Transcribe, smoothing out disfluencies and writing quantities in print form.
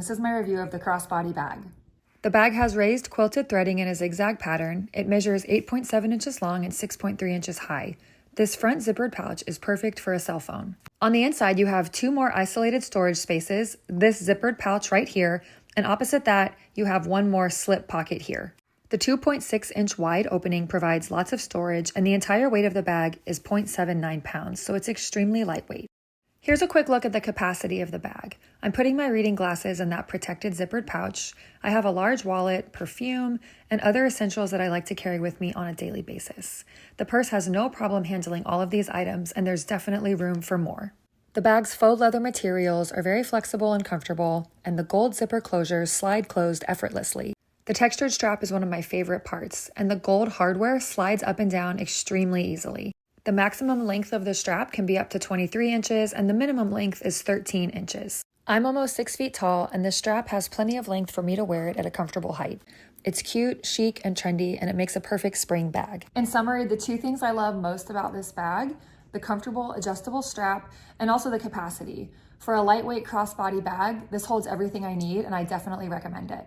This is my review of the crossbody bag. The bag has raised quilted threading in a zigzag pattern. It measures 8.7 inches long and 6.3 inches high. This front zippered pouch is perfect for a cell phone. On the inside, you have 2 more isolated storage spaces, this zippered pouch right here, and opposite that, you have 1 more slip pocket here. The 2.6-inch wide opening provides lots of storage, and the entire weight of the bag is 0.79 pounds, so it's extremely lightweight. Here's a quick look at the capacity of the bag. I'm putting my reading glasses in that protected zippered pouch. I have a large wallet, perfume, and other essentials that I like to carry with me on a daily basis. The purse has no problem handling all of these items, and there's definitely room for more. The bag's faux leather materials are very flexible and comfortable, and the gold zipper closures slide closed effortlessly. The textured strap is one of my favorite parts, and the gold hardware slides up and down extremely easily. The maximum length of the strap can be up to 23 inches, and the minimum length is 13 inches. I'm almost 6 feet tall, and this strap has plenty of length for me to wear it at a comfortable height. It's cute, chic, and trendy, and it makes a perfect spring bag. In summary, the 2 things I love most about this bag, the comfortable adjustable strap, and also the capacity. For a lightweight crossbody bag, this holds everything I need, and I definitely recommend it.